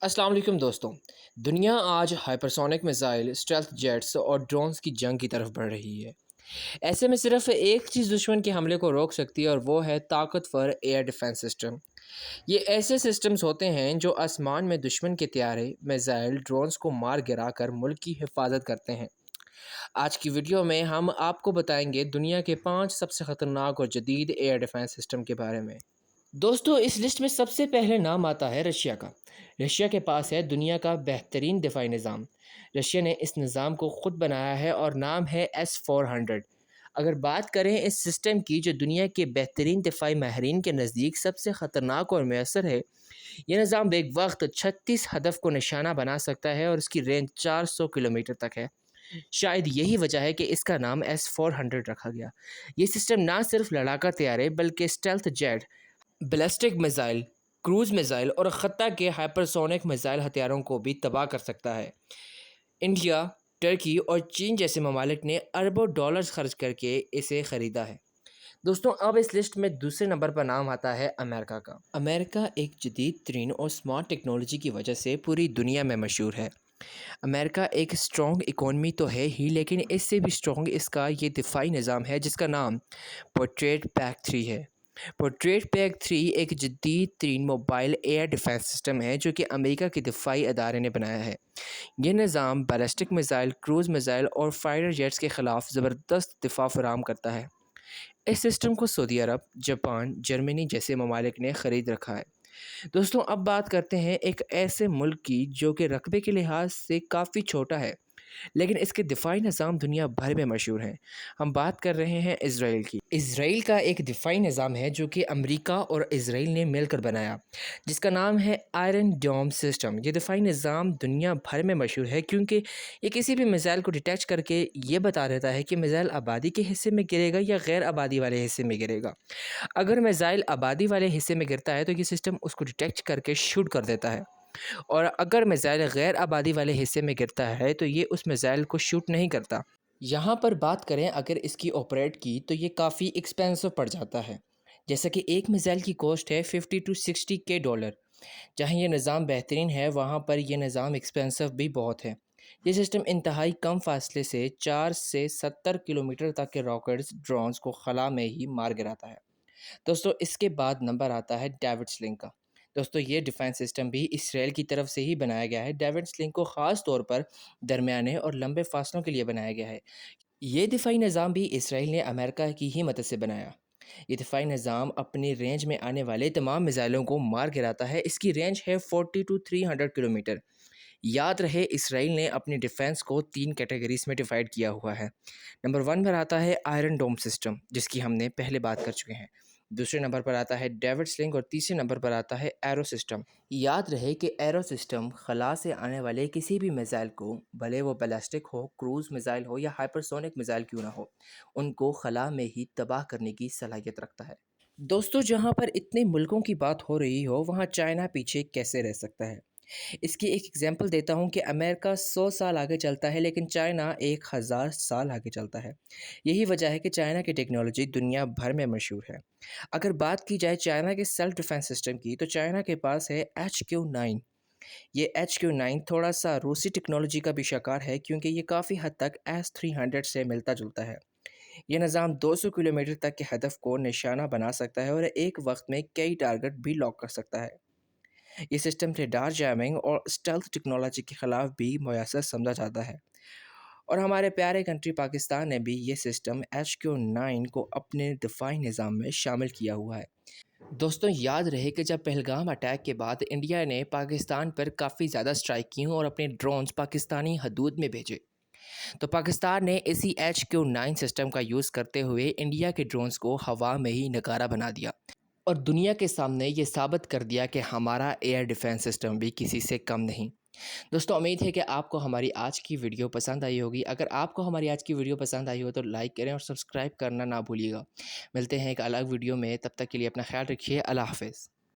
अस्सलाम वालेकुम दोस्तों। दुनिया आज हाइपरसोनिक मिसाइल, स्टेल्थ जेट्स और ड्रोन्स की जंग की तरफ बढ़ रही है। ऐसे में सिर्फ एक चीज़ दुश्मन के हमले को रोक सकती है और वो है ताकतवर एयर डिफेंस सिस्टम। ये ऐसे सिस्टम्स होते हैं जो आसमान में दुश्मन के त्यारे, मिसाइल, ड्रोन्स को मार गिरा कर मुल्क की हिफाजत करते हैं। आज की वीडियो में हम आपको बताएंगे दुनिया के 5 सबसे ख़तरनाक और जदीद एयर डिफेंस सिस्टम के बारे में। दोस्तों, इस लिस्ट में सबसे पहले नाम आता है रशिया का। रशिया के पास है दुनिया का बेहतरीन दिफाई निज़ाम। रशिया ने इस निज़ाम को ख़ुद बनाया है और नाम है S-400। अगर बात करें इस सिस्टम की जो दुनिया के बेहतरीन दिफाई माहिरीन के नज़दीक सबसे ख़तरनाक और मैसर है, यह निज़ाम एक वक्त 36 हदफ को निशाना बना सकता है और इसकी रेंज 400 किलोमीटर तक है। शायद यही वजह है कि इसका नाम S-400 रखा गया। ये सिस्टम ना सिर्फ लड़ाका तैयार है बल्कि stealth jet, ballistic missile, cruise missile और ख़त्ता के हाइपरसोनिक मिसाइल हथियारों को भी तबाह कर सकता है। इंडिया, टर्की और चीन जैसे ममालिक ने अरबों डॉलर्स खर्च करके इसे ख़रीदा है। दोस्तों, अब इस लिस्ट में दूसरे नंबर पर नाम आता है अमेरिका का। अमेरिका एक जदीद तरीन और स्मार्ट टेक्नोलॉजी की वजह से पूरी दुनिया में मशहूर है। अमेरिका एक स्ट्रॉन्ग इकोनॉमी तो है ही, लेकिन इससे भी स्ट्रॉन्ग इसका ये दिफाई निज़ाम है जिसका नाम पोट्रेट पैक-3 है। पोर्ट्रेट पैक-3 एक जदीद तरीन मोबाइल एयर डिफेंस सिस्टम है जो कि अमेरिका के दिफाई अदारे ने बनाया है। यह निज़ाम बैलिस्टिक मिसाइल, क्रूज़ मिसाइल और फाइटर जेट्स के ख़िलाफ़ ज़बरदस्त दिफा फराहम करता है। इस सिस्टम को सऊदी अरब, जापान, जर्मनी जैसे ममालिक ने ख़रीद रखा है। दोस्तों, अब बात करते हैं एक ऐसे मुल्क की जो कि रकबे के लिहाज से काफ़ी छोटा है, लेकिन इसके दिफाई निज़ाम दुनिया भर में मशहूर हैं। हम बात कर रहे हैं इसराइल की। इसराइल का एक दिफाई निज़ाम है जो कि अमेरिका और इसराइल ने मिलकर बनाया, जिसका नाम है आयरन डोम सिस्टम। ये दिफाई निज़ाम दुनिया भर में मशहूर है क्योंकि ये किसी भी मिसाइल को डिटेक्ट करके ये बता देता है कि मिसाइल आबादी के हिस्से में गिरेगा या गैर आबादी वाले हिस्से में गिरेगा। अगर मिसाइल आबादी वाले हिस्से में गिरता है तो ये सिस्टम उसको डिटेक्ट करके शूट कर देता है, और अगर मिसाइल गैर आबादी वाले हिस्से में गिरता है तो ये उस मिसाइल को शूट नहीं करता। यहाँ पर बात करें अगर इसकी ऑपरेट की तो ये काफ़ी एक्सपेंसिव पड़ जाता है। जैसा कि एक मिसाइल की कॉस्ट है 50 to 60 के डॉलर। जहाँ ये निज़ाम बेहतरीन है वहाँ पर यह निज़ाम एक्सपेंसिव भी बहुत है। ये सिस्टम इंतहाई कम फासले से 4 से 70 किलोमीटर तक के रॉकेट्स, ड्रोन्स को खला में ही मार गिराता है। दोस्तों, इसके बाद नंबर आता है डेविड स्लिंग का। दोस्तों, ये डिफेंस सिस्टम भी इसराइल की तरफ से ही बनाया गया है। डेविड स्लिंग को ख़ास तौर पर दरमियाने और लंबे फासलों के लिए बनाया गया है। ये दिफाई निज़ाम भी इसराइल ने अमेरिका की ही मदद से बनाया। ये दिफाई निज़ाम अपनी रेंज में आने वाले तमाम मिसाइलों को मार गिराता है। इसकी रेंज है 40 to 300 किलोमीटर। याद रहे, इसराइल ने अपनी डिफेंस को 3 कैटेगरीज में डिवाइड किया हुआ है। नंबर 1 पर आता है आयरन डोम सिस्टम, जिसकी हमने पहले बात कर चुके हैं। दूसरे नंबर पर आता है डेविड स्लिंग और तीसरे नंबर पर आता है एरो सिस्टम। याद रहे कि एरो सिस्टम खला से आने वाले किसी भी मिसाइल को, भले वो बैलिस्टिक हो, क्रूज़ मिसाइल हो या हाइपरसोनिक मिसाइल क्यों ना हो, उनको खला में ही तबाह करने की सलाहियत रखता है। दोस्तों, जहाँ पर इतने मुल्कों की बात हो रही हो वहाँ चाइना पीछे कैसे रह सकता है? इसकी एक एग्जांपल देता हूँ कि अमेरिका 100 साल आगे चलता है लेकिन चाइना 1000 साल आगे चलता है। यही वजह है कि चाइना की टेक्नोलॉजी दुनिया भर में मशहूर है। अगर बात की जाए चाइना के सेल्फ डिफेंस सिस्टम की तो चाइना के पास है HQ-9। ये HQ-9 थोड़ा सा रूसी टेक्नोलॉजी का भी शिकार है क्योंकि ये काफ़ी हद तक S-300 से मिलता जुलता है। ये निज़ाम 200 किलोमीटर तक के हदफ को निशाना बना सकता है और एक वक्त में कई टारगेट भी लॉक कर सकता है। ये सिस्टम रेडार जैमिंग और स्टेल्थ टेक्नोलॉजी के ख़िलाफ़ भी मुयस्सर समझा जाता है, और हमारे प्यारे कंट्री पाकिस्तान ने भी ये सिस्टम HQ-9 को अपने दिफाई निज़ाम में शामिल किया हुआ है। दोस्तों, याद रहे कि जब पहलगाम अटैक के बाद इंडिया ने पाकिस्तान पर काफ़ी ज़्यादा स्ट्राइक की और अपने ड्रोन्स पाकिस्तानी हदूद में भेजे, तो पाकिस्तान ने इसी HQ-9 सिस्टम का यूज़ करते हुए इंडिया के ड्रोन्स को हवा में ही नकारा बना दिया और दुनिया के सामने ये साबित कर दिया कि हमारा एयर डिफेंस सिस्टम भी किसी से कम नहीं। दोस्तों, उम्मीद है कि आपको हमारी आज की वीडियो पसंद आई होगी। अगर आपको हमारी आज की वीडियो पसंद आई हो तो लाइक करें और सब्सक्राइब करना ना भूलिएगा। मिलते हैं एक अलग वीडियो में, तब तक के लिए अपना ख्याल रखिए। अल्लाह हाफ़िज़।